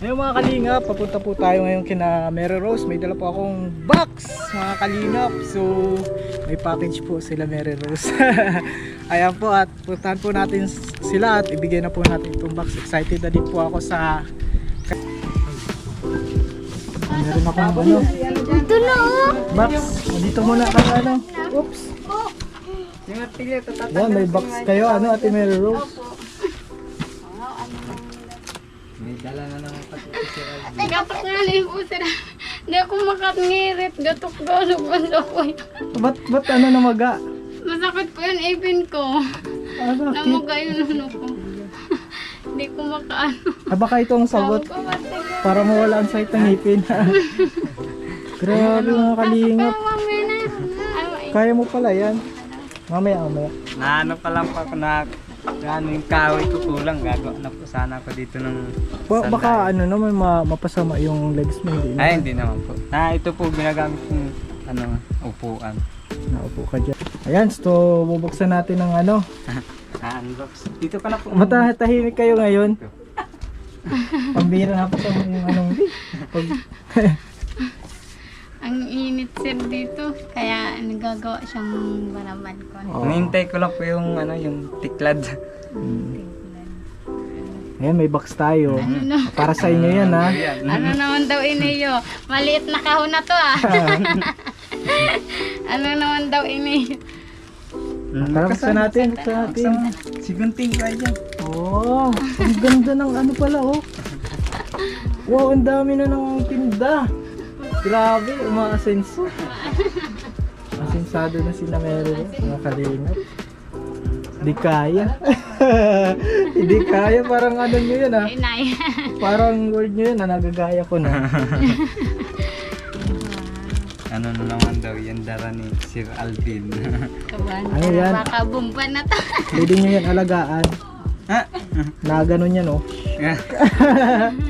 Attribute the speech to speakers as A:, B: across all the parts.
A: Ngayon mga kalingap, papunta po tayo ngayon kina Mary Rose. May dala po akong box mga kalingap. So may package po sila Mary Rose. Ayan po, at puntahan po natin sila at ibigay na po natin itong box. Excited na din po ako sa meron akong ano
B: Ito na
A: box. Dito muna ka ano. Oops. Yan, may box kayo ano Ate Mary Rose. May dala na naman pati sila.
B: Gatok nga rin po sila. Hindi ako makangirit. Gatok gasok ko.
A: Ba't ano namaga?
B: Masakit po yung ipin ko.
A: Bakit?
B: Namaga yung ano ko. Hindi ko makaano.
A: Baka ito ang sagot para mawala ang sakit ng ngipin. Grabe mga kalingap. Kaya mo pala yan. Mamaya.
C: Naano pa lang pa ako na ano yung kahoy ko kulang. Gagawa na po sana ako dito ng
A: Baka ano naman mapasama yung legs mo. Hindi
C: Ay, hindi naman po. Ito po ginagamit kong ano, upuan.
A: Naupo ka dyan. Ayan, so bubuksan natin ng ano.
C: Unbox. Dito ka na po.
A: Matahimik kayo ngayon. Pambira na po sa yung anong
B: Ang init sir dito. Kaya nagagawa siyang balaban ko.
C: Hinihintay ko lang po yung ano, yung tiklad.
A: Ayan, may box tayo.
B: Ano?
A: Para sa inyo yan ha.
B: Ano naman daw iniyo? Maliit na kahon na to ah. Ano naman daw iniyo?
A: Tara, buksan natin.
C: Sigunting ko ay dyan.
A: Oh, ang ganda ng ano pala oh. Wow, ang dami na ng tinda. Grabe, umaasenso. Asensado na sila Mary Rose, mga kalingap. Di kaya. Hindi kaya, parang ano nyo yun ha.
B: Inay.
A: Parang word nyo yun na nagagaya ko na.
C: Ano na naman daw yan dara ni Sir Alvin.
B: Kaban.
A: Ano yan?
B: Baka bumban na to.
A: Pwede nyo yan alagaan.
C: Ha?
A: Na ganun yan oh.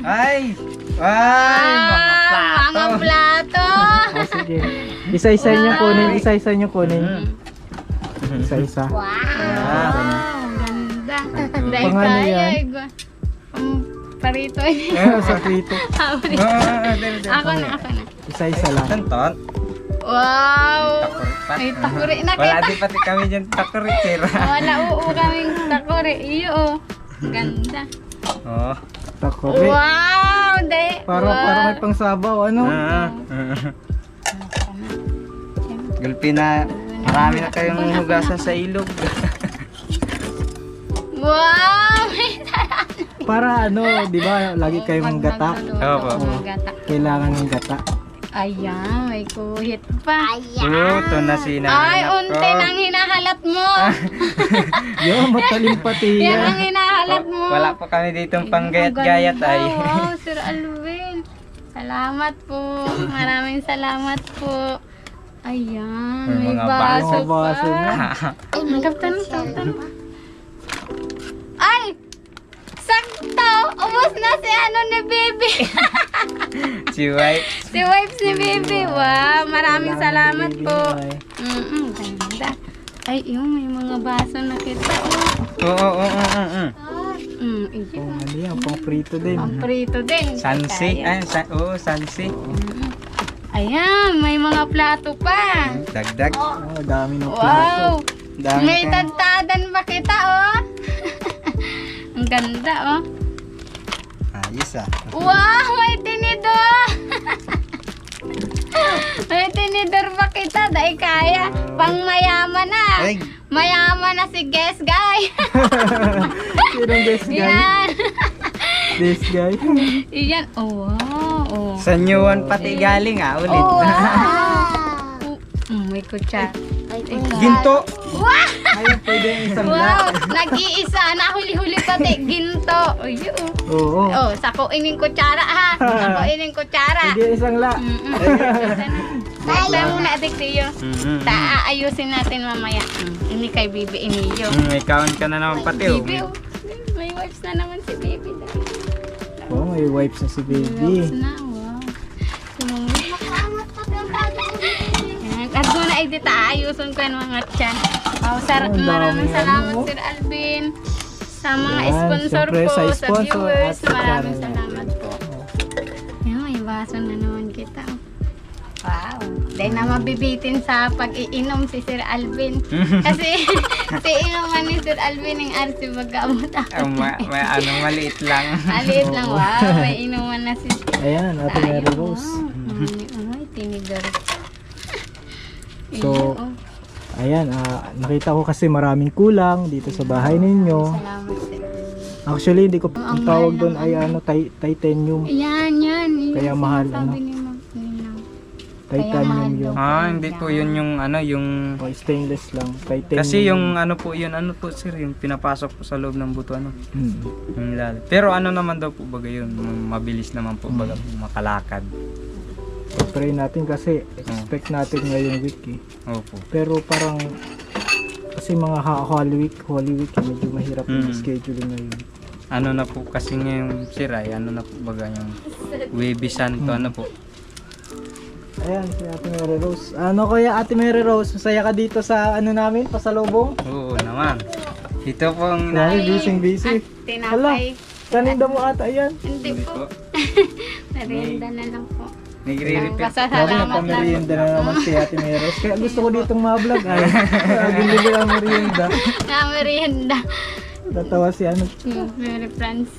C: Ay! Ay! Mga plato!
B: Mga plato.
A: Oh, sige. Isa-isa nyo kunin, isa-isa nyo kunin. Isa-isa.
B: Wow. Ganda. Dahil
A: Pang ano
B: kaya.
A: yan?
B: Parito.
A: Sa prito.
B: Ako na.
A: Isa-isa lang.
C: Tanton.
B: Wow.
C: Takuri pa.
B: Ay, takuri na
C: Wala
B: kita.
C: di pati kami dyan takuri, sir.
B: Wala kaming takuri. Iyo oh. Ganda.
C: Oh.
A: Takore.
B: Wow. Dahil.
A: Para may pangsabaw, ano?
C: Gulpi na marami na kayong hugasan sa ilog.
B: Wow.
A: Para ano, di ba, lagi kayong gata.
C: Opo.
A: Kailangan ng gata.
B: Ayan, may kuhit pa.
C: Ito na
B: Ay,
C: sinahanap ko.
B: unti nang hinahalat mo.
A: Yo, matalim pati
B: Yan ang
A: yan.
B: hinahalat mo.
C: Wala pa kami ditong
B: Ang
C: panggayat-gayat
B: ganda.
C: ay.
B: Wow, Sir Alvin. Salamat po. Maraming salamat po. Ayan,
C: May
B: may
C: mga
B: baso
A: Mga baso
B: pa.
A: na.
B: Ay, kaptan. Ay! Sakto! Ubus na si ano ni Baby.
C: Si White.
B: Si wife si Baby. Wow, maraming salamat
A: Baby,
B: po.
A: ay.
B: Ganda. Ay, yung may mga baso na kita.
C: Oo.
B: Iyo.
A: Oh, ano yan, pang prito din.
B: Ang prito din.
C: Sansi.
B: Kaya.
C: Sansi.
B: Ayan, may mga plato pa.
C: Dagdag.
A: Oh, dami ng plato.
B: Wow!
C: Dami
B: May
C: ka.
B: tagtadan pa kita, oh. Ang ganda, oh.
C: Ayos ah.
B: Wow! May tinidor! May tinidor pa kita, dahil kaya. Pang mayaman na.
C: Ay.
B: Mayaman na si Guess Guy.
A: Sinong this guy?
B: Yan.
A: This guy?
B: Yan. Oh, wow. Oh.
C: Sa Nyuan pati galing ah, ulit.
B: Oh, wow. May kutsara.
C: Ginto.
B: Wow!
A: Ayun, pwede yung isang
B: Wow! Nag-iisa na huli-huli pati. Ginto. Ayun.
A: Oo.
B: Oh, sako ining kutsara ha. Sako ining kutsara.
A: Pwede yung isang la.
B: Basta muna adik tiyo. Aayusin natin mamaya. Ini kay Bibi iniyo.
C: May kaon ka na naman pati oh.
B: Bibi, oh. May wipes na naman si Bibi.
A: Oh, may wipes na si
B: May wipes
A: baby.
B: na, wow. At muna ay dita, ayusin ko yung mga tiyan. Wow, maraming salamat Sir Alvin. Sa mga
A: Yan,
B: sponsor
A: syempre,
B: po,
A: sa
B: sa
A: sponsor
B: viewers,
A: at sa
B: maraming
A: channel
B: salamat po. baso na naman kita. Oh. Wow. Dahil na mabibitin sa pag-iinom si Sir Alvin. Kasi si inuman ni Sir Alvin ng RC Bagamot.
C: May ano, maliit lang.
B: Alit lang. Wow. May inuman na si...
A: Ayan, Ate Mary Rose.
B: Ay, tinidor.
A: So, ayan, nakita ko kasi maraming kulang dito sa bahay ninyo.
B: Salamat sir.
A: Actually, hindi ko
B: Ang
A: ang tawag
B: mahal
A: doon
B: ng
A: ay ano, titanium.
B: Yan.
A: Kaya mahal,
B: Sabi
A: ano?
B: ni Ma'am Nina.
A: Titanium
B: mahal
A: yun.
B: daw.
C: Hindi po yun yung ano, yung...
A: O, stainless lang. Titanium.
C: Kasi yung ano po yun, ano po sir, yung pinapasok po sa loob ng buto, ano.
A: Hmm.
C: Yung ilalim. Pero ano naman daw po baga yun, mabilis naman po baga makalakad.
A: So, pray natin kasi expect natin ngayong week eh.
C: Opo.
A: Pero parang kasi mga Holy Week medyo mahirap yung scheduling ngayon.
C: Ano na po kasi ngayon sir ay ano na po baga yung Webis Santo, ano po.
A: Ayan, si Ate Mary Rose. Ano kaya Ate Mary Rose, masaya ka dito sa ano namin, pasalubong?
C: Oo naman. Ito pong
A: Grabe, busy.
B: Tinapay.
A: Kaninda mo ata yan.
B: Hindi po. Merienda na lang po.
C: nagre-repair.
A: Grabe,
B: Pasasalamat lang.
A: nagpamerienda na naman si Ate Mary Rose. Kaya gusto ko ditong ma-vlog. Ay, gilibi ang merienda.
B: Na merienda.
A: Tatawa si ano.
B: Mary France.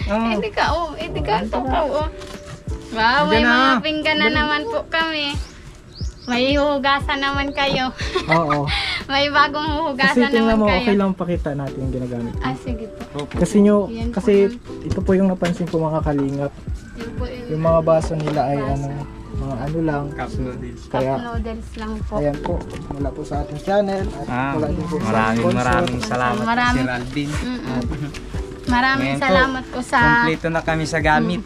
C: Oh,
B: Hindi ka, hindi ka, tukaw, Wow, may
A: Diyan na.
B: mga pinggan na naman po kami. May hugasan naman kayo.
A: Oo.
B: May bagong
A: Kasi
B: hugasan
A: tingnan
B: naman
A: mo,
B: kayo.
A: okay lang pakita natin yung ginagamit.
B: Sige po.
A: Kasi nyo,
B: Yan po
A: kasi ito po yung napansin ko mga kalingap.
B: Yun po
A: Yung mga baso nila ay ano, mga ano lang.
C: cup noodles.
B: cup
A: Kaya,
B: noodles lang po.
A: ayan po, mula po sa ating channel. At wala din po sa
C: Maraming
A: sponsor.
C: salamat
B: Maraming-
C: Sir Alvin.
B: Maraming
C: Ngayon po,
B: salamat po sa...
C: Kompleto na kami sa gamit.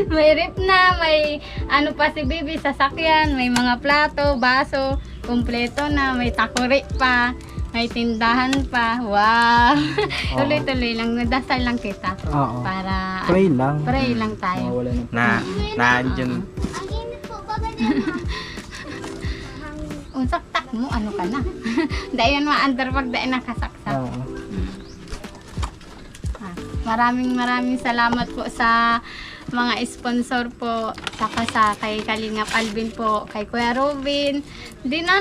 B: May rip na, may ano pa si Bibi, sasakyan, may mga plato, baso, kumpleto na, may takuri pa, may tindahan pa. Wow! Tuloy-tuloy lang, nadasal lang kita.
A: Oo.
B: Para
A: Pray lang.
B: pray lang tayo.
A: Mawala na.
C: Nandiyan.
B: Unsaktak mo, ano ka na? Dahil yan ma-under pag dahil nakasaksak.
A: Oo.
B: Maraming salamat po sa mga sponsor po, saka sa kay Kalingap Alvin po, kay Kuya Robin. Di na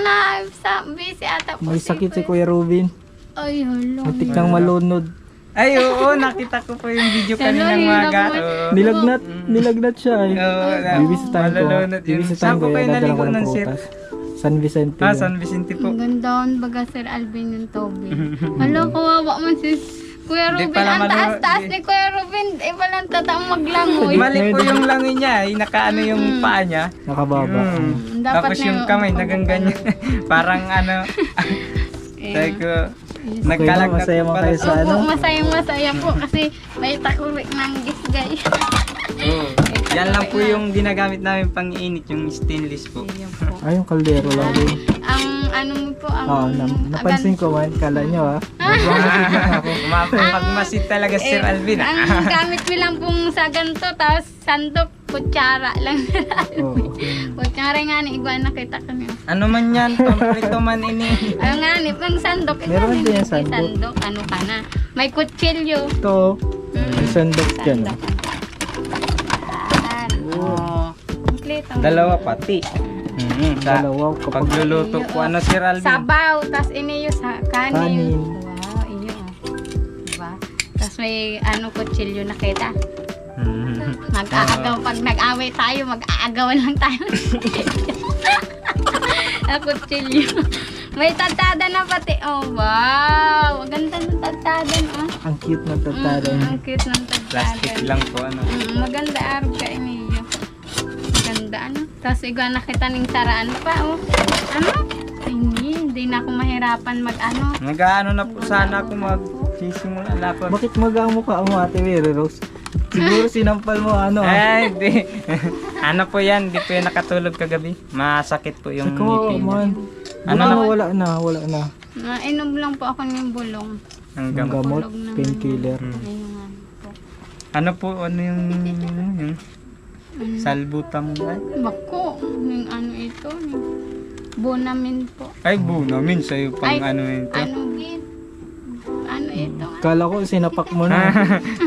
B: sa busy ata po.
A: May sakit si Kuya Ruben.
B: Ay, hala.
A: Muntik nang malunod.
C: Ay, oo, nakita ko po yung video kaninang maga. Oo.
A: Nilagnat siya eh.
C: Oo,
A: Bibisitahin ko.
C: malulunod yun.
A: Bibisitahin
C: Saan
A: ko
C: po kayo
A: yan. Dadala
C: naligo
A: ko ng
C: nun, sir?
A: prutas. San Vicente.
C: Ah,
A: yun.
C: San Vicente po.
B: Ang ganda baga Sir Alvin yung Toby. Hala, kawawa man si Kuya
C: Di
B: Robin.
C: pala
B: Ang
C: malo-
B: taas-taas
C: di-
B: ni Kuya Robin. Walang tataong maglangoy.
C: Mali po yung langoy niya, ay nakaano yung paa niya.
A: Nakababa.
B: Dapat
C: Tapos yung kamay nagangganyan. Parang ano, sabi ko, nagkalagnat
A: masaya mo
C: pala.
A: kayo sa ano?
B: Opo, masaya po kasi may takuri ng gisgay.
C: Oo. Yan lang po yung ginagamit namin pang init, yung stainless po.
B: Ayun po.
A: Ay, yung kaldero lagi.
B: Ang ano mo po, ang...
A: Oo, napansin ko man. Kala nyo ah.
C: Pagmasid talaga Sir Alvin.
B: Ang gamit mo lang pong sa ganito, tapos sandok, kutsara lang.
A: Oo.
B: Kutsara nga ni iguana kita kami.
C: Ano man yan, pamprito man ini.
B: Ayun nga ni, pang sandok.
A: Meron din yung
B: may
A: sandok.
B: ano ka na. May kutsilyo.
A: Ito, may sandok dyan.
B: Sandok.
C: Oo.
B: Kompleto.
C: Dalawa pati. Sa
A: Dalawa.
C: pagluluto po, ano Sir Alvin?
B: Sabaw, tapos iniyo sa kanin.
A: Kanin.
B: Wow, iyo. Diba? Tapos may ano kutsilyo na kita. Mag-aagaw. Pag nag-away tayo, mag-aagawan lang tayo. Ang kutsilyo. May tatada na pati. Oh, wow. Ang ganda ng tatada. Oh.
A: Ang cute ng tatada.
B: Ang cute ng tatada.
C: Plastic lang po, ano.
B: Maganda arog ka iniyo. Maganda ano. Tapos iguana kita ng saraan pa. Oh. Ano? Hindi na ako mahirapan mag-ano.
C: Nag-ano na po sana ako magsisimula lapot.
A: Bakit magamo ka ang Ate Mary Rose? Siguro sinampal mo ano ah.
C: Eh, di. Ano po yan, di po yan nakatulog kagabi. Masakit po yung
A: Sako
C: ngipin niya.
A: man.
C: Ano
A: Ano
C: na?
A: wala na.
B: Nainom lang po ako ng bulong.
C: Ang
A: Ang
C: gamot.
A: gamot,
B: Tulog naman.
A: painkiller.
B: Ayun nga po.
C: Ano po, ano yung salbutam mo ay?
B: Bako, yung ano ito, yung Bonamin po.
C: Ay, namin sa'yo pang
B: Ay,
C: ano ito.
B: Ano gin? Ano ito?
A: Kala ko sinapak mo na.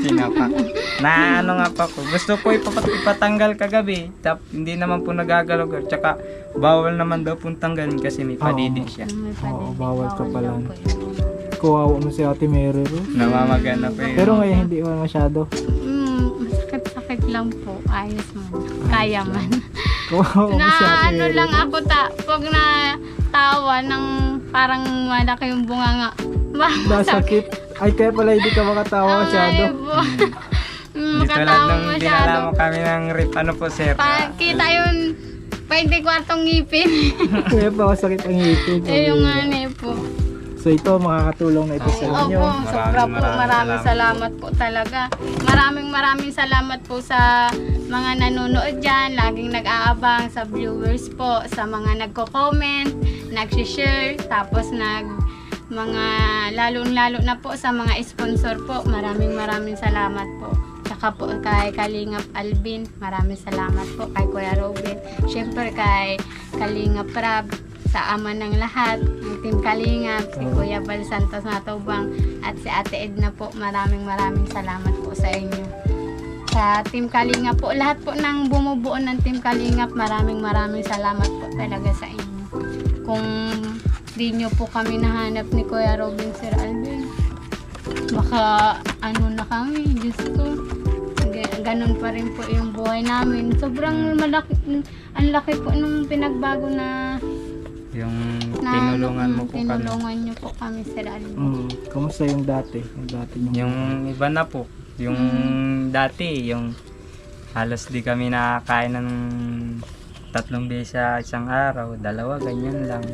C: Sinapak. Na ano nga pa ko. Gusto ko ipatanggal kagabi. Hindi naman po nagagalaw. Tsaka bawal naman daw pong tanggalin kasi may padidi siya.
B: May
A: Oo,
B: padidi,
A: bawal ka pala.
B: daw po yun.
A: Kuwawa mo si Ate Mary Rose.
C: Namamagana pa yun.
A: Pero ngayon hindi man masyado.
B: Masakit-sakit lang po. Ayos man. Kaya man.
A: Kuwawa mo
B: Na
A: si Ate
B: ano
A: Mary
B: lang
A: Rose.
B: ako pag na tawa ng parang malaki yung bunganga.
A: Masakit. Ay kaya pala hindi ka makatawa masyado.
C: Hindi tulad
B: Makatawa
C: nung
B: masyado.
C: dinala mo kami ng rip. Ano po sir?
B: Kita yung 24 ngipin.
A: Kaya pa masakit ang ngipin.
B: Eh yung ano po.
A: So ito makakatulong na ito sa inyo.
B: Opo, sobra po. Maraming salamat po talaga. Maraming salamat po sa mga nanonood dyan. Laging nag-aabang sa viewers po. Sa mga nagko-comment, nag-share, tapos mga lalong-lalo na po sa mga sponsor po. Maraming salamat po. Tsaka po kay Kalingap Alvin, maraming salamat po. Kay Kuya Robin, syempre kay Kalingap Rab, sa ama ng lahat, ng Team Kalingap, si Kuya Bal Santos Matubang, at si Ate Edna po. Maraming salamat po sa inyo. Sa Team Kalingap po, lahat po ng bumubuo ng Team Kalingap, maraming salamat po talaga sa inyo. Kung di nyo po kami nahanap ni Kuya Robin, Sir Alvin, baka ano na kami, Diyos ko. Ganun pa rin po yung buhay namin. Sobrang malaki, ang laki po nung pinagbago na
C: Yung tinulungan mo po kami.
B: tinulungan nyo po kami, Sir Alvin.
A: Kamusta yung dati?
C: Yung iba na po. Yung dati, yung halos di kami nakakain ng 3 beses sa isang araw, 2, ganyan lang.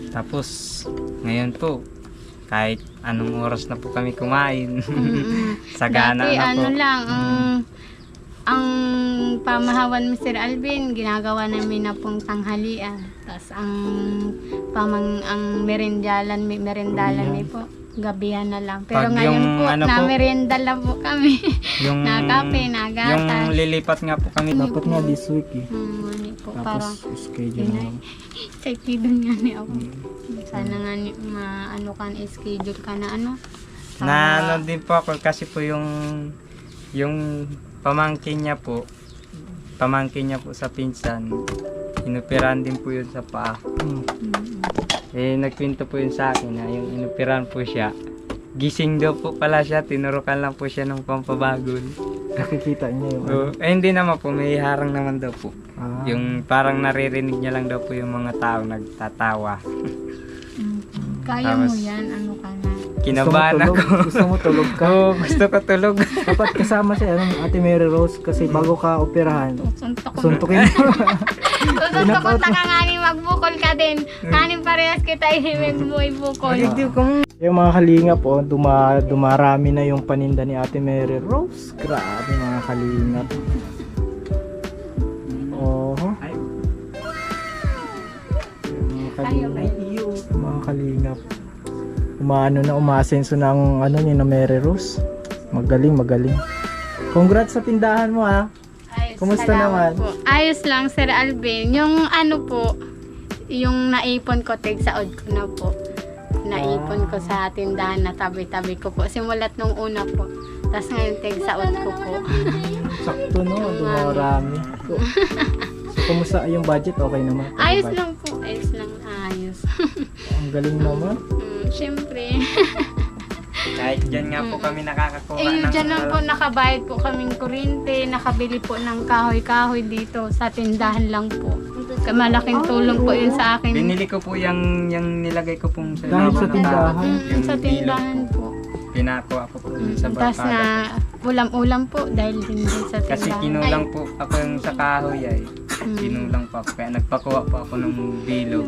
C: Tapos, ngayon po, kahit anong oras na po kami kumain, sagana
B: Dati,
C: na po.
B: ano lang, ang pamahawan mo, Sir Alvin, ginagawa namin na pong tanghalian. Tapos ang merendalan mi po, gabihan na lang. Pero
C: Pag
B: ngayon
C: yung
B: po,
C: ano
B: na
C: po,
B: merienda lang po kami.
C: Yung,
B: na kape, na
C: yung
B: gatas.
C: lilipat nga po kami.
A: Dapat nga this week eh.
B: Ano po, parang
A: Tapos schedule mo.
B: excited nga ni ako. Sana nga ano ka, schedule ka na ano.
C: Na ano din po ako kasi po yung pamangkin niya po sa pinsan, inupiran din po yun sa paa. Eh nagkwento po yun sa akin na yung inupiran po siya, gising daw po pala siya, tinurukan lang po siya ng pampabagol.
A: Nakikita niyo yung
C: Hindi naman po, may harang naman daw po.
A: Ah.
C: Yung parang naririnig niya lang daw po yung mga tao nagtatawa.
B: Kaya mo
C: Tapos,
B: yan, ano ka na.
C: Kinabahan ako.
A: Gusto mo tulog ka?
C: Oo, gusto ko tulog.
A: Dapat kasama siya, Ate Mary Rose, kasi bago ka operahan,
B: Suntok ko.
A: suntukin mo.
B: Suntok ko taka nga ni magbukol ka din. Kanin parehas kita ihimig mo ibukol.
A: Yung mga kalinga po, dumarami na yung paninda ni Ate Mary Rose. Grabe mga kalingap. Oho. Mga kalingap. Umasenso ng ano ni na Mary Rose. Magaling. Congrats sa tindahan mo ha.
B: Ayos,
A: Kumusta
B: salamat
A: naman?
B: po. Ayos lang, Sir Alvin. Yung ano po, yung naipon ko, tig-saod ko na po. Naipon ko sa tindahan na tabi-tabi ko po. Simulat nung una po. Tapos ngayon, tig-saod ko po.
A: Sakto no, dumarami. So, kumusta yung budget? Okay naman?
B: Ayos
A: Budget.
B: lang po. Ayos.
A: Ang galing naman.
B: Siyempre.
C: Kahit dyan nga po kami nakakakuha
B: Dyan lang po nakabayad po kaming kuryente, nakabili po ng kahoy-kahoy dito sa tindahan lang po. Malaking tulong po yun sa akin.
C: Binili ko po yung nilagay ko pong sa
A: Dahil sa
C: ibabaw ng
A: tindahan?
C: tao. Yung
B: Sa
C: bilog
B: tindahan po.
C: Pinakuha ko po sa
B: Tapos
C: barkada.
B: na ulam-ulam po dahil din sa tindahan.
C: Kasi kinulang po ako yung sa kahoy ay. Kinulang po ako. Kaya nagpakuha po ako ng bilog.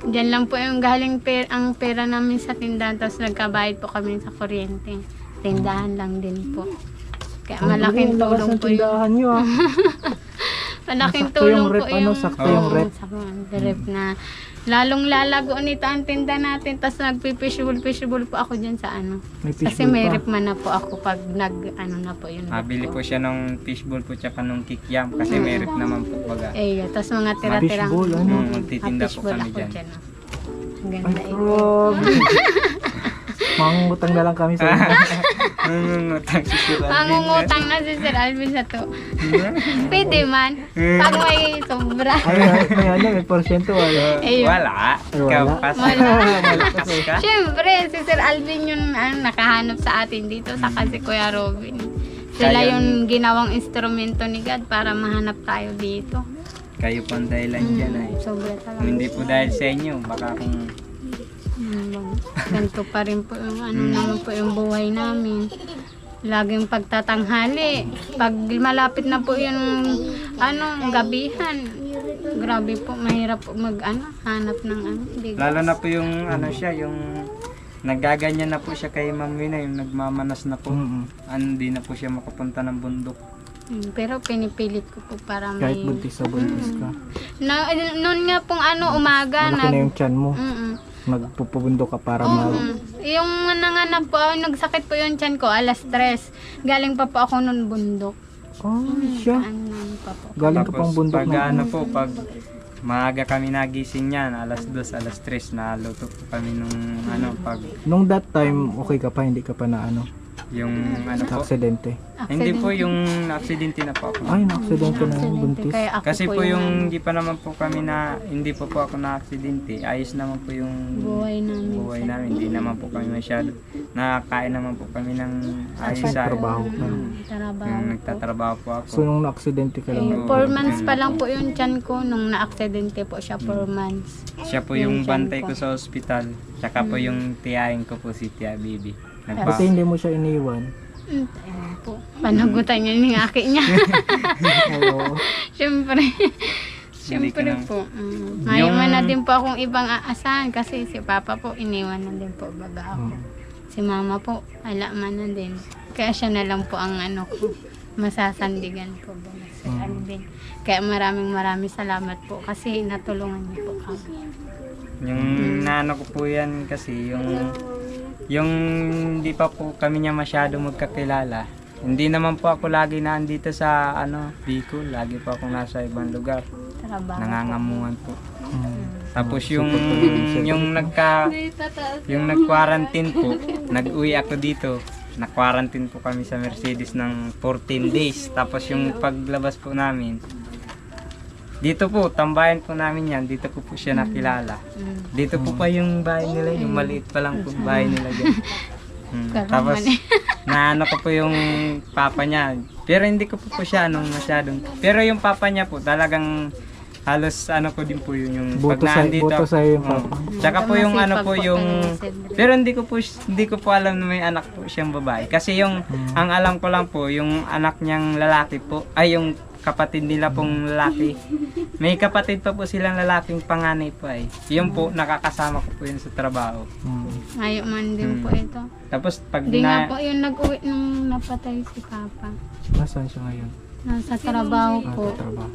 B: Diyan lang po yung galing ang pera namin sa tindahan. Tapos nagkabayad po kami sa kuryente. Tindahan lang din po. Kaya malaking tulong po yun.
A: tindahan nyo ah.
B: Malaking
A: Sakto
B: tulong
A: yung rep,
B: po yung
A: sakto yung rep.
B: sakto yung rep na lalong lalago nito ang tinda natin. Tapos nagpipishable po ako dyan sa ano.
A: May
B: Kasi
A: fishbowl
B: may
A: pa.
B: rep man na po ako pag ano na po yun.
C: Mabili po siya ng fishball po tsaka ng kikiam. Kasi may rep naman po baga.
B: Tapos mga tira-tirang
A: Fishbowl, ano?
C: Magtitinda po
B: fishbowl
C: kami
B: ako
C: dyan.
B: oh. Ang
A: Ay,
B: ganda eh.
A: grabe. Mangutang na lang kami sa inyo.
C: Nangungutang si Sir Alvin.
B: Mangungutang na si Sir Alvin sa to. Pwede man. Pag may sobra.
A: May porsyento wala.
B: Ayun.
C: Wala. Ikaw,
A: Wala.
C: malakas ka.
B: Siyempre, si Sir Alvin yung nakahanap sa atin dito, saka si Kuya Robin. Sila
C: Kaya-
B: yung ginawang instrumento ni God para mahanap tayo dito.
C: Kayo pang dahilan dyan ay.
B: Sobra talaga.
C: Kung hindi po dahil sa inyo, baka kung
B: Ganito pa rin po yung naman po yung buhay namin. Laging pagtatanghali. Pag malapit na po yung gabihan. Grabe po, mahirap po hanap ng Hindi,
C: lalo na po yung siya, yung nagaganyan na po siya kay Ma'am Wina, yung nagmamanas na po. Hindi na po siya makapunta ng bundok.
B: Pero pinipilit ko po para may...
A: Kahit buntis sa buntis ka.
B: Noon nga pong umaga,
A: Malaki na yung tiyan mo. Magpupubundok ka para
B: Yung nanganak po, nagsakit po yung tiyan ko, alas 3. Galing pa po ako noon bundok.
A: Siya.
B: Pa po.
A: Galing ka
C: Tapos
A: pang bundok
C: pag
A: na.
C: pag maaga kami nagising yan, alas 2, alas 3, naluto po kami nung pag
A: Nung that time, okay ka pa, hindi ka pa na
C: yung po.
A: aksidente.
C: Hindi po yung aksidente na po ako.
A: Ay, na-aksidente na yung buntis.
B: Kaya ako
C: Kasi po yung hindi pa naman po kami hindi po ako na aksidente. Ayos naman po yung
B: buhay namin.
C: buhay namin. Hindi naman po kami masyado. Nakakain naman po kami ng ayos sa
A: Trabaho ka.
B: Trabaho
C: yung
B: po.
C: nagtatrabaho po ako.
A: So, nung na-aksidente ka lang,
B: 4 months pa lang po yung tiyan ko nung na-aksidente po siya 4 months.
C: Siya po yung bantay ko sa ospital. Tsaka po yung tiyahin ko po si Tia Bibi.
A: kasi hindi mo siya iniwan.
B: Ayun po. Panagutan niya yung aki niya.
A: Oo.
B: Siyempre.
C: Hindi ka
B: Siyempre
C: na-
B: po. Mayaman na din po akong ibang aasahan kasi si Papa po iniwan na din po baga ako. Si Mama po alaman na din. Kaya siya na lang po ang ko masasandigan ko baga si Alvin. Kaya maraming salamat po kasi natulungan niyo po kami.
C: Yung naano ko po yan kasi yung hindi pa po kami niya masyado magkakilala. Hindi naman po ako lagi naandito sa Bicol. Lagi po ako nasa ibang lugar.
B: Trabaho.
C: Nangangamuhan po. Tapos yung nag-quarantine po, nag-uwi ako dito. Na-quarantine po kami sa Mercedes ng 14 days. Tapos yung paglabas po namin, dito po, tambayan po namin yan. Dito ko po siya nakilala. Dito po pa yung bahay nila, yung maliit pa lang po bahay nila dyan. Tapos, naano ko po yung papa niya. Pero hindi ko po siya masyadong. Pero yung papa niya po, talagang halos ko din po yun yung
A: Buto
C: pag nandito.
A: buto sa'yo yung papa.
C: Tsaka po yung
B: Masipag
C: po
B: po
C: yung
B: kayo, Cedric.
C: pero hindi ko po alam na may anak po siyang babae. Kasi yung ang alam ko lang po yung anak niyang lalaki po ay yung kapatid nila pong lalaki. May kapatid pa po silang lalaking panganay po ay. Yun po nakakasama ko po yun sa trabaho.
B: Ngayon man din po ito.
C: Tapos pag
B: Hindi nga po yung nag-uwi nung napatay si Papa.
A: Nasaan siya ngayon?
B: Nasa trabaho po.
A: Trabaho.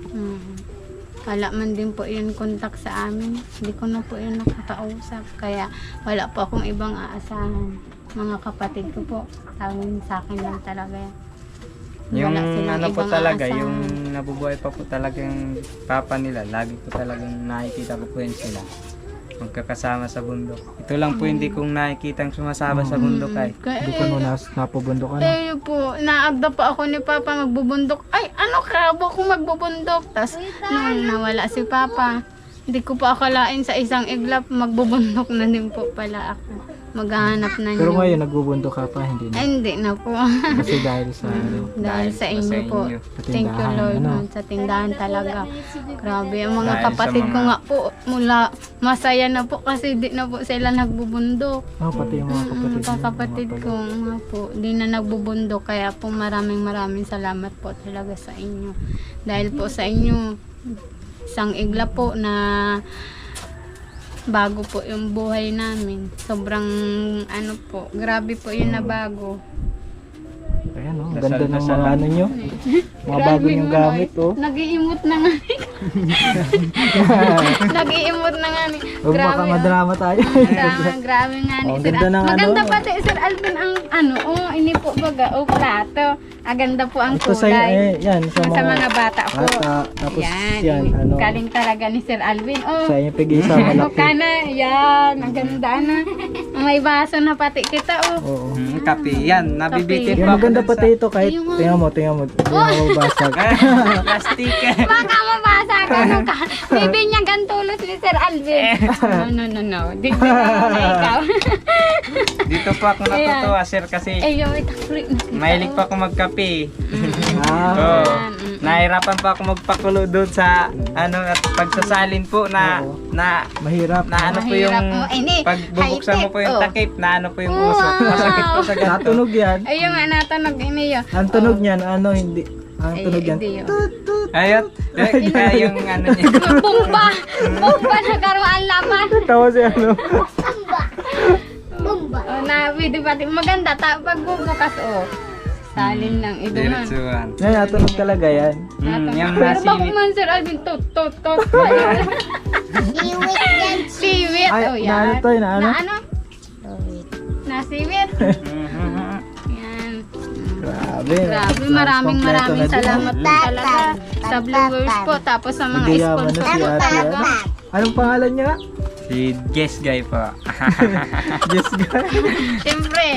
B: Wala man din po yung contact sa amin. Hindi ko na po yung nakakausap. Kaya wala po akong ibang aasahan. Mga kapatid ko po. Tawagin sa akin lang talaga yan.
C: yung
B: Wala silang
C: po
B: ibang
C: talaga,
B: aasahan.
C: yung nabubuhay pa po talaga yung papa nila. Lagi po talagang nakikita ko po yun sila. Magkakasama sa bundok. Ito lang po hindi kong nakikitang sumasama sa bundok ay.
A: Hindi ka nung napabundok ka na.
B: Eh po, naagda pa ako ni Papa magbubundok. Ay, ano ka? Huwag kong magbubundok. Tapos, nung nawala si Papa, hindi ko pa akalain sa isang iglap, magbubundok na din po pala ako. Maghahanap na
A: Pero
B: niyo.
A: ngayon, nagbubundok ka pa, hindi na.
B: Ay, hindi na po.
A: Kasi dahil sa
B: Dahil sa inyo po. Thank you Lord. Sa tindahan talaga. Grabe, ang mga
C: Dahil sa
B: kapatid ko
C: mga-
B: nga po, mula masaya na po kasi di na po sila nagbubundok.
A: pati yung mga kapatid mo.
B: Kapatid ko nga po, di na nagbubundok. Kaya po maraming salamat po talaga sa inyo. Dahil po sa inyo, isang igla po na bago po yung buhay namin. Sobrang grabe po yun na bago.
A: Ayan,
C: Dasal-
A: ganda ng
C: dasal.
A: mga nyo. Mga bago yung gamit,
B: Nag-iimot na nga. Nag-iimot na nga ni.
A: Huwag baka
B: Grabe.
A: madrama tayo.
B: Grabe nga ni
A: Oh,
B: Sir
A: ganda ng
B: Maganda
A: ano.
B: pati Sir Alvin ang ano, ini po baga, plato. Aganda po ang
A: Ito sa
B: kulay.
A: yan
B: Sa mga bata po.
A: bata. Tapos yan,
B: Galing talaga ni Sir Alvin.
A: sa inyo pig-isa
B: Ano
A: malaki.
B: ka na? Yan, ang ganda na. May baso na pati kita, oh.
A: Oo.
C: Kape. Yan, nabibitin
A: Yung
C: pa ako
A: maganda
C: dun
A: pati ito kahit
B: Yung-
A: tingnan mo. Hindi mo mabasag.
C: Plastic.
B: Baka mabasa ka nung ka. Bibinyagan gantulos ni Sir Alvin. No. Digdi na ikaw.
C: Dito po ako natutuwa, sir, kasi
B: Yung may takri na kita.
C: mahilig pa ako magkape.
A: Ah,
C: Oo. Nahirapan pa ako magpakulo doon sa ano at pagsasalin po na
A: Oo.
C: na
A: mahirap.
C: na ano po yung
B: Mahirap mo. Ini,
C: pag bubuksan mo po yung
B: high-tech,
C: takip na ano po yung
B: Wow.
C: usok. Masakit po sa ganito.
A: Natunog yan.
B: Ayun nga natunog ini yun.
A: Ang tunog niyan, ano, hindi. Ang tunog yan.
B: Hindi yun.
C: Ayun. Kaya yung ano niya.
B: Bumba! Bumba na karuan laman.
A: Tawa si ano.
B: Oh, na video pati maganda pag bubukas salin lang iduman.
C: Diretsuhan.
A: Yan, natunog talaga yan.
C: Yung
B: Pero bago
C: nasimit.
B: man Sir Alvin tot. Siwit.
A: Ay,
B: Oh,
A: na ano
B: yan.
A: to, na ano?
B: Na ano? Nasiwit.
C: Mhm.
B: Yan.
A: Grabe.
B: Grabe,
A: Mas
B: maraming
A: kompleto na din.
B: salamat po talaga sa viewers po tapos sa mga
A: Hindi yaman na
B: sponsor
A: si
B: po
A: ate.
B: talaga.
A: Anong pangalan niya?
C: Si Guest Guy po.
A: Yes, guys.
B: Siyempre,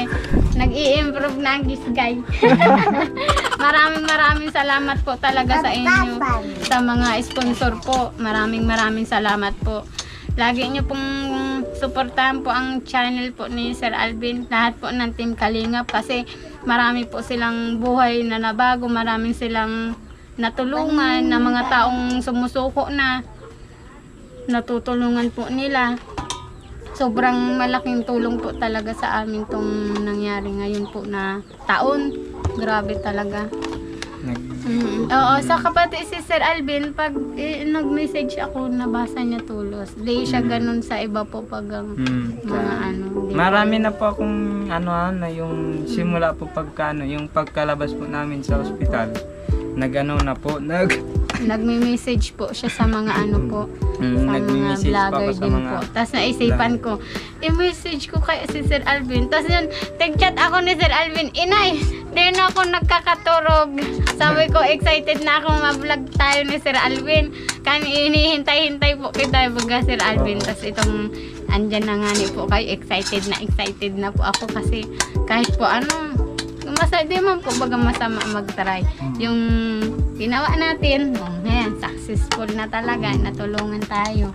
B: nag-i-improve na ang Gisgay. maraming salamat po talaga sa inyo. Sa mga sponsor po, maraming salamat po. Lagi nyo pong suportahan po ang channel po ni Sir Alvin. Lahat po ng Team Kalingap kasi marami po silang buhay na nabago. Maraming silang natulungan na mga taong sumusuko na natutulungan po nila. Sobrang malaking tulong po talaga sa amin tong nangyari ngayon po na taon. Grabe talaga. Oo, sa kapatid si Sir Alvin, pag nag-message ako, nabasa niya tulos. Di siya ganun sa iba po pag ang mga ano. di
C: Marami na po akong na yung simula po pagkano, yung pagkalabas po namin sa ospital. Nagano na po,
B: nagme-message po siya sa mga ano po, sa mga
C: nagme-message pa
B: vlogger
C: ako sa
B: din
C: mga
B: po. Tapos naisipan ko, i-message ko kay si Sir Alvin. Tapos yun, tag-chat ako ni Sir Alvin, inay, di na ako nagkakaturog. Sabi ko, excited na ako ma-vlog tayo ni Sir Alvin. Hinihintay-hintay po kita baga Sir Alvin. Tapos itong, andyan na nga ni po kayo, excited na po ako kasi kahit po ano, di man po baga masama mag-try. Yung ginawa natin, ayan, successful na talaga, natulungan tayo.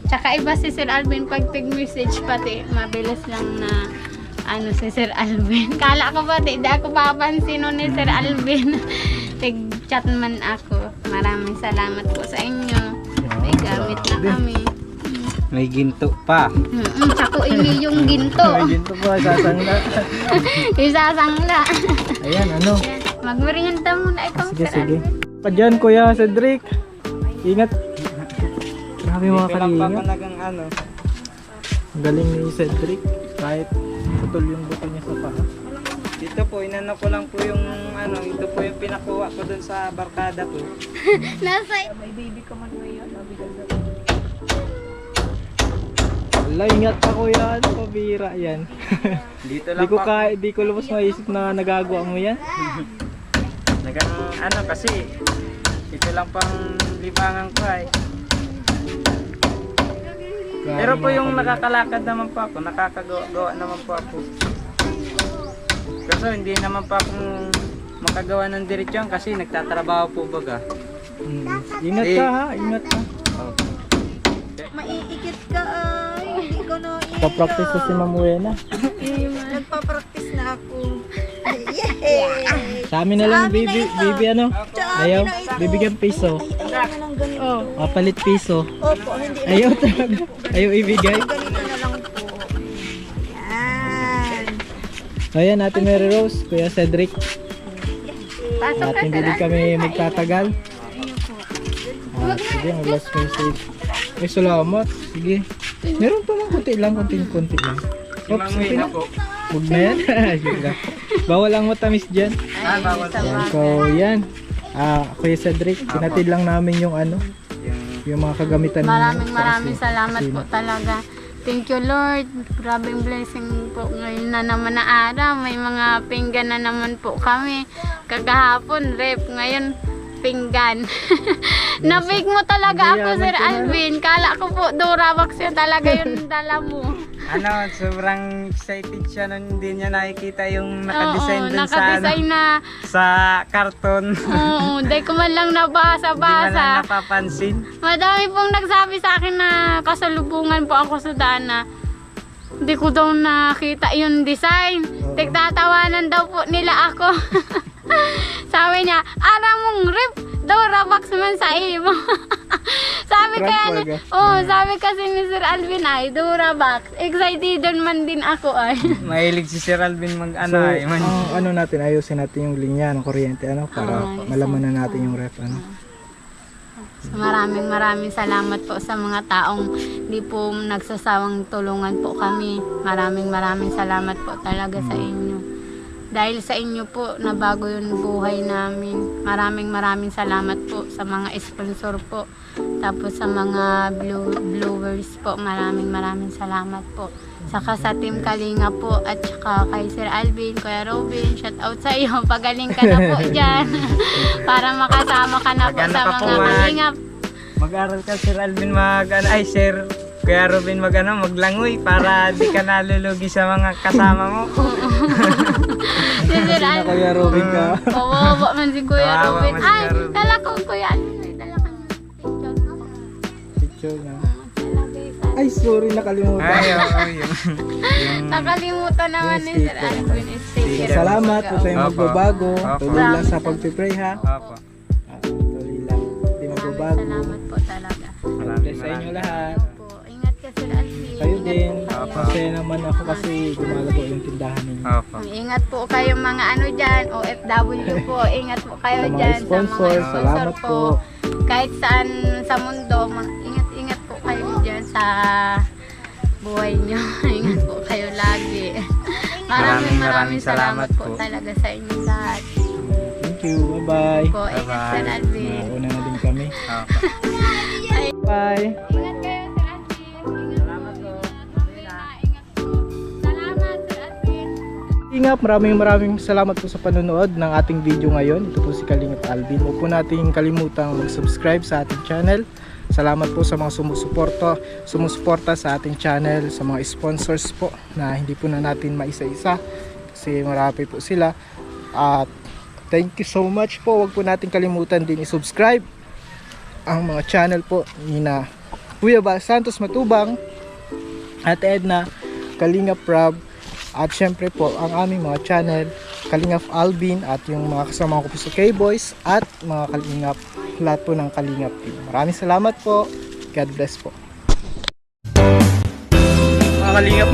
B: Tsaka iba si Sir Alvin, pag tig-message pati, mabilis lang na ano si Sir Alvin. Kala ko pati, di ako papansin ni Sir Alvin. Tig-chat man ako. Maraming salamat po sa inyo. May gamit na kami.
C: may ginto pa.
B: Tsako ini yung ginto.
A: May ginto po, sasangla.
B: Isasangla.
A: Ayan, ano.
B: Magmerienda muna ikaw,
A: Sige,
B: Sir
A: sige.
B: Alvin.
A: Pa dyan, Kuya Cedric. Ingat. Grabe mga
C: Dito lang pa ako
A: kalinga.
C: nagang ano.
A: Ang galing ni Cedric. Kahit putol yung buto niya sa paa.
C: Dito po, inano ko lang po yung ano, ito po yung pinakuha ko dun sa barkada ko.
B: Nasa
A: Wala, ingat ka Kuya. Ano, pabira yan.
C: Dito
A: Di
C: lang
A: ko,
C: po.
A: di ko lubos maisip na nagagawa mo yan.
C: Nagang ano kasi, ito lang pang libangan ko ay.
A: Grabe
C: Pero po
A: mga
C: yung
A: kalinga.
C: nakakalakad naman po ako, nakakagawa naman po ako. Kaso hindi naman pa akong makagawa ng diretsyon kasi nagtatrabaho po baga.
A: Ingat ka ha, ingat ka.
D: Maiikit ka ay. Hindi ko na
A: Pa-practice na si Ma'am Wena.
D: Nagpa-practice na ako. Yay!
A: Sa amin na lang, baby, ano? Ayaw, bibigyan piso.
D: Ayaw na ng ganito.
A: Mapalit piso.
D: Opo, hindi na.
A: Ayaw talaga. Ayaw ibigay.
D: Ganito na lang po. Yan.
A: Ayan, Ate Mary Rose, Kuya Cedric.
B: pasok
A: At
B: ka,
A: hindi
B: Sir
A: din kami magtatagal. Sige, ang last message. Ay, salamat. Sige. Meron pa lang, konti lang. Oops, okay na.
C: po.
A: Huwag na yan. Sige lang. Bawal ang matamis dyan.
C: Bawal po.
A: Yan, so, yan. Kuya Cedric, pinatid lang namin yung ano,
C: Yung
A: yung mga kagamitan
B: Maraming salamat po talaga. Thank you Lord. Grabing blessing po ngayon na naman na araw. May mga pinggan na naman po kami. Kagahapon rep, ngayon pinggan. Nabig mo talaga ako, Sir Alvin. Kala ko po Durabox yun talaga yung dala mo.
C: Ano, sobrang excited siya nung hindi niya nakikita yung nakadesign
B: Oo,
C: dun
B: nakadesign na.
C: sa karton.
B: Oo, dahil ko man lang
C: Hindi man lang
B: nabasa-basa.
C: napapansin.
B: Madami pong nagsabi sa akin na kasalubungan po ako sa daan na hindi ko daw nakita yung design.
A: Oo.
B: Tigtatawanan daw po nila ako. Sabi niya, alam mong rip, Durabox man sa imo. Sabi
A: Prank
B: kaya
A: talaga.
B: sabi kasi ni Sir Alvin ay Durabox. Excited man din ako ay.
C: Mahilig si Sir Alvin mag
A: So,
C: ay.
A: ang ano natin, ayusin natin yung linya ng kuryente para malaman na natin yung ref
B: So, maraming salamat po sa mga taong di po nagsasawang tulungan po kami. Maraming salamat po talaga sa inyo. Dahil sa inyo po, nabago yung buhay namin. Maraming salamat po sa mga sponsor po. Tapos sa mga viewers po, maraming salamat po. Saka sa Team Kalinga po at saka kay Sir Alvin, Kuya Robin, shout out sa iyo. Pagaling ka na po dyan. Para makasama ka na po
C: Maganda
B: sa
C: pa po,
B: mga kalingap.
C: Mag-aral ka Sir Alvin Sir Kuya Robin maglangoy para di ka nalulugi sa mga kasama mo.
B: Si Sir
A: na
B: Alvin.
A: Kuya Robin ka.
B: Kawawa man si Kuya
C: Kawawa
B: Robin.
C: man si
B: Ay,
C: Kuya Robin.
B: dala ko Kuya Alvin. Ay, dala ka ng picture ko.
A: Picture na.
B: Talagay sa...
A: Ay, sorry, nakalimutan.
C: Ay, yung
B: Nakalimutan naman ni Sir
A: sticker.
B: Alvin. Sticker.
A: Salamat po tayong
C: Opo.
A: magbabago.
C: Opo.
A: Tuloy lang sa pagpipray ha.
C: Opo.
A: Tuloy lang. Hindi magbabago.
B: Salamat po talaga.
A: Bless sa inyo lahat.
B: Po, ingat ka Sir Alvin.
A: Kayo
B: Ingat
A: din.
B: po kayo.
A: Kasi naman ako kasi gumalago yung tindahan ninyo.
C: Opo.
B: Ingat po kayong mga ano dyan, OFW po. Ingat po kayo
A: Sa mga
B: dyan.
A: sponsor, salamat po.
B: Kahit saan sa mundo, ingat po kayo dyan sa buhay nyo. Ingat po kayo lagi. Maraming salamat po talaga sa inyo lahat.
A: Thank you. Bye-bye.
B: Po, ingat
C: Bye-bye.
B: Sir Alvin.
A: Mauna na din kami.
C: Opo.
A: Bye.
B: Ingat kayo Sir Alvin. Salamat po. Ingat po. Salamat Sir Alvin.
A: Kalingap, maraming salamat po sa panonood ng ating video ngayon. Ito po si Kalingap Alvin. Huwag po nating kalimutang mag-subscribe sa ating channel. Salamat po sa mga sumusuporta sa ating channel, sa mga sponsors po na hindi po na natin maisa-isa kasi marami po sila. At thank you so much po. Huwag po natin kalimutan din i-subscribe ang mga channel po ni na Kuya Bal Santos Matubang, Ate Edna, Kalingap Rob, at syempre po ang aming mga channel Kalingap Alvin at yung mga kasama ko po sa K-Boys at mga Kalingap, lahat po ng Kalingap team. Maraming salamat po. God bless po. Mga Kalingap,